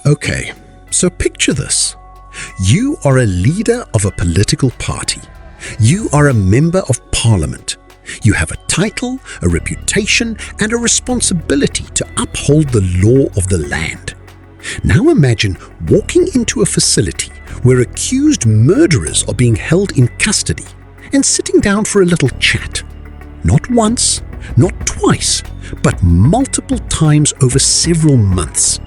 Okay, so picture this. You are a leader of a political party. You are a member of parliament. You have a title, a reputation, and a responsibility to uphold the law of the land. Now imagine walking into a facility where accused murderers are being held in custody and sitting down for a little chat. Not once, not twice, but multiple times over several months.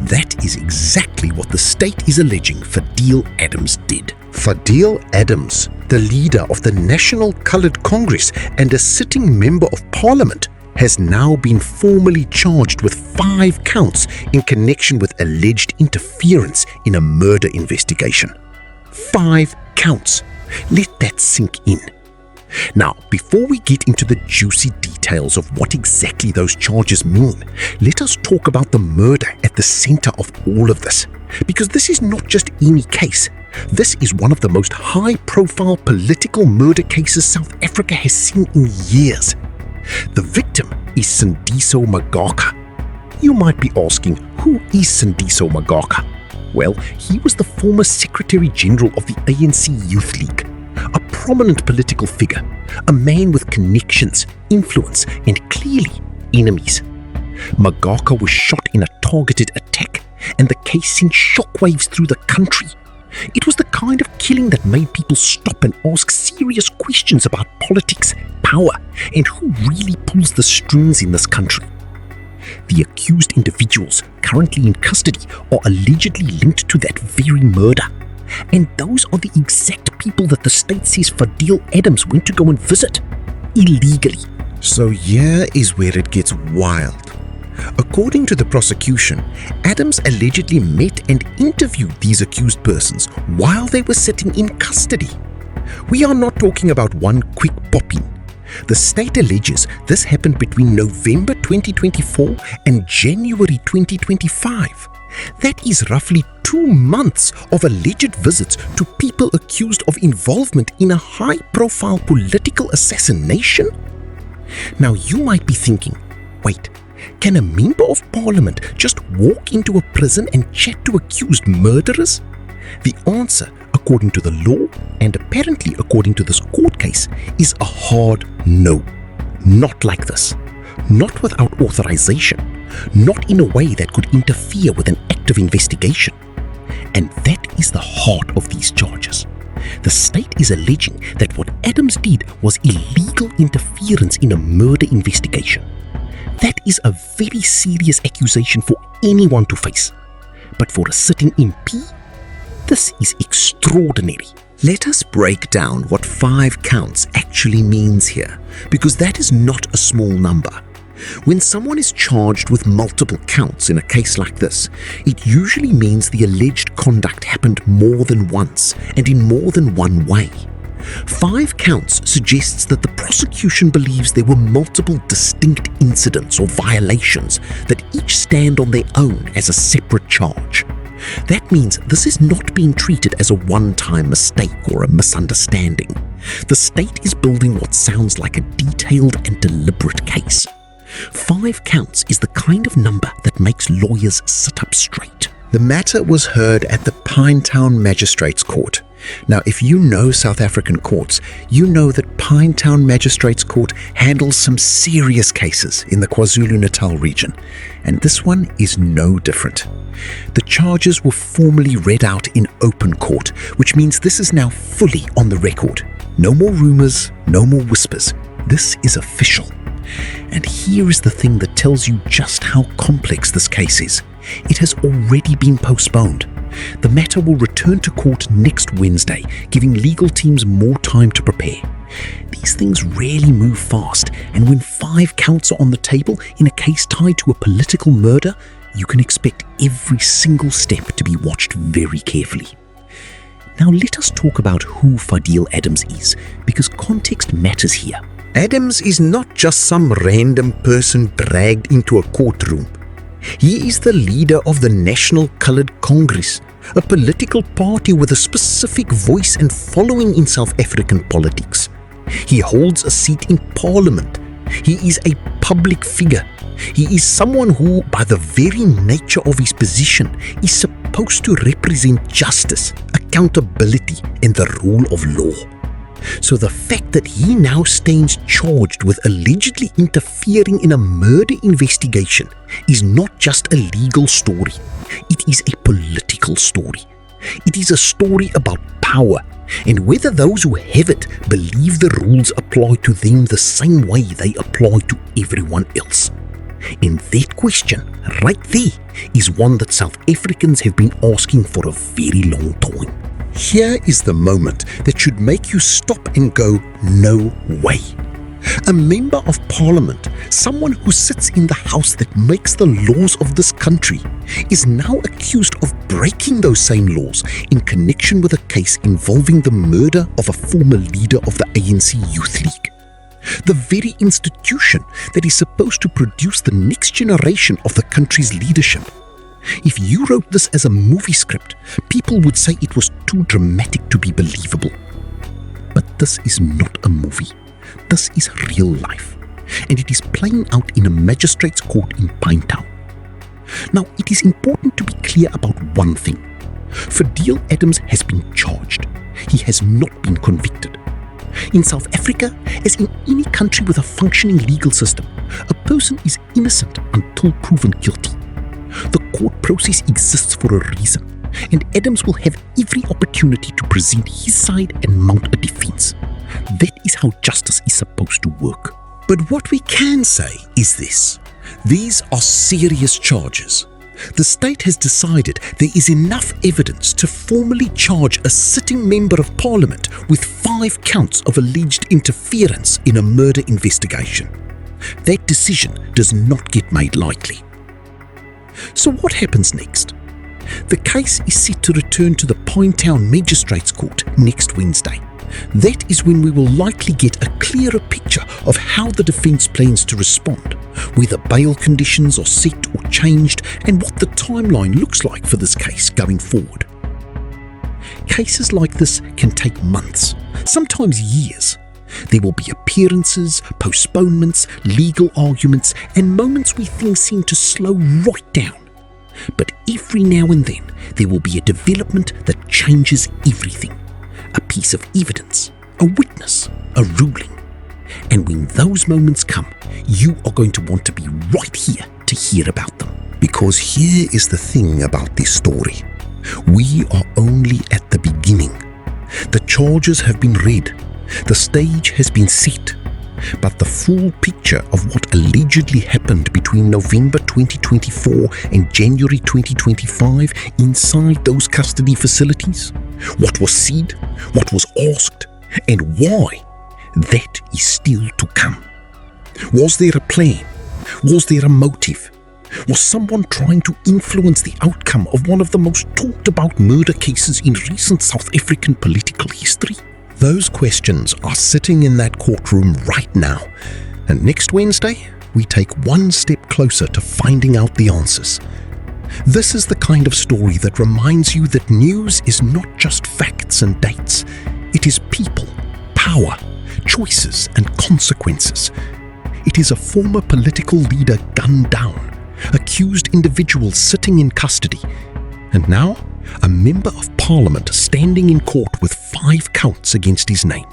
That is exactly what the state is alleging Fadiel Adams did. Fadiel Adams, the leader of the National Coloured Congress and a sitting member of Parliament, has now been formally charged with 5 counts in connection with alleged interference in a murder investigation. 5 counts. Let that sink in. Now, before we get into the juicy details of what exactly those charges mean, let us talk about the murder at the center of all of this. Because this is not just any case. This is one of the most high-profile political murder cases South Africa has seen in years. The victim is Sindiso Magaqa. You might be asking, who is Sindiso Magaqa? Well, he was the former Secretary General of the ANC Youth League, a prominent political figure, a man with connections, influence, and clearly enemies. Magaqa was shot in a targeted attack, and the case sent shockwaves through the country. It was the kind of killing that made people stop and ask serious questions about politics, power, and who really pulls the strings in this country. The accused individuals currently in custody are allegedly linked to that very murder. And those are the exact people that the state says Fadiel Adams went to go and visit, illegally. So here is where it gets wild. According to the prosecution, Adams allegedly met and interviewed these accused persons while they were sitting in custody. We are not talking about one quick pop-in. The state alleges this happened between November 2024 and January 2025. That is roughly 2 months of alleged visits to people accused of involvement in a high-profile political assassination. Now you might be thinking, wait, can a member of parliament just walk into a prison and chat to accused murderers? The answer, according to the law and apparently according to this court case, is a hard no. Not like this. Not without authorization. Not in a way that could interfere with an active investigation. And that is the heart of these charges. The state is alleging that what Adams did was illegal interference in a murder investigation. That is a very serious accusation for anyone to face. But for a sitting MP, this is extraordinary. Let us break down what 5 counts actually means here, because that is not a small number. When someone is charged with multiple counts in a case like this, it usually means the alleged conduct happened more than once and in more than one way. 5 counts suggests that the prosecution believes there were multiple distinct incidents or violations that each stand on their own as a separate charge. That means this is not being treated as a one-time mistake or a misunderstanding. The state is building what sounds like a detailed and deliberate case. 5 counts is the kind of number that makes lawyers sit up straight. The matter was heard at the Pinetown Magistrates Court. Now, if you know South African courts, you know that Pinetown Magistrates Court handles some serious cases in the KwaZulu-Natal region, and this one is no different. The charges were formally read out in open court, which means this is now fully on the record. No more rumors, no more whispers. This is official. And here is the thing that tells you just how complex this case is. It has already been postponed. The matter will return to court next Wednesday, giving legal teams more time to prepare. These things rarely move fast, and when 5 counts are on the table in a case tied to a political murder, you can expect every single step to be watched very carefully. Now let us talk about who Fadiel Adams is, because context matters here. Adams is not just some random person dragged into a courtroom. He is the leader of the National Coloured Congress, a political party with a specific voice and following in South African politics. He holds a seat in Parliament, He is a public figure. He is someone who, by the very nature of his position, is supposed to represent justice, accountability, and the rule of law. So the fact that he now stands charged with allegedly interfering in a murder investigation is not just a legal story. It is a political story. It is a story about power, and whether those who have it believe the rules apply to them the same way they apply to everyone else. And that question, right there, is one that South Africans have been asking for a very long time. Here is the moment that should make you stop and go, no way. A member of parliament, someone who sits in the house that makes the laws of this country, is now accused of breaking those same laws in connection with a case involving the murder of a former leader of the ANC Youth League. The very institution that is supposed to produce the next generation of the country's leadership. If you wrote this as a movie script, people would say it was too dramatic to be believable. But this is not a movie. This is real life, and it is playing out in a magistrates court in Pinetown. Now, it is important to be clear about one thing. Fadiel Adams has been charged. He has not been convicted. In South Africa, as in any country with a functioning legal system, a person is innocent until proven guilty. The court process exists for a reason, and Adams will have every opportunity to present his side and mount a defense. That is how justice is supposed to work. But what we can say is this: these are serious charges. The state has decided there is enough evidence to formally charge a sitting member of parliament with 5 counts of alleged interference in a murder investigation. That decision does not get made lightly. So what happens next? The case is set to return to the Pinetown Magistrates Court next Wednesday. That is when we will likely get a clearer picture of how the defence plans to respond, whether bail conditions are set or changed, and what the timeline looks like for this case going forward. Cases like this can take months, sometimes years. There will be appearances, postponements, legal arguments, and moments where things seem to slow right down. But every now and then, there will be a development that changes everything. A piece of evidence, a witness, a ruling. And when those moments come, you are going to want to be right here to hear about them. Because here is the thing about this story. We are only at the beginning. The charges have been read. The stage has been set. But the full picture of what allegedly happened between November 2024 and January 2025 inside those custody facilities, what was said, what was asked, and why, that is still to come. Was there a plan? Was there a motive? Was someone trying to influence the outcome of one of the most talked about murder cases in recent South African political history? Those questions are sitting in that courtroom right now, and next Wednesday, we take one step closer to finding out the answers. This is the kind of story that reminds you that news is not just facts and dates. It is people, power, choices, and consequences. It is a former political leader gunned down, accused individuals sitting in custody, and now a member of parliament standing in court with 5 counts against his name.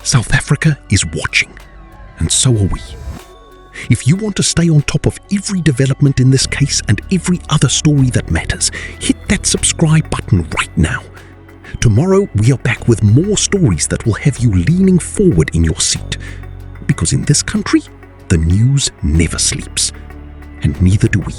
South Africa is watching, and so are we. If you want to stay on top of every development in this case and every other story that matters, hit that subscribe button right now. Tomorrow we are back with more stories that will have you leaning forward in your seat. Because in this country, the news never sleeps, and neither do we.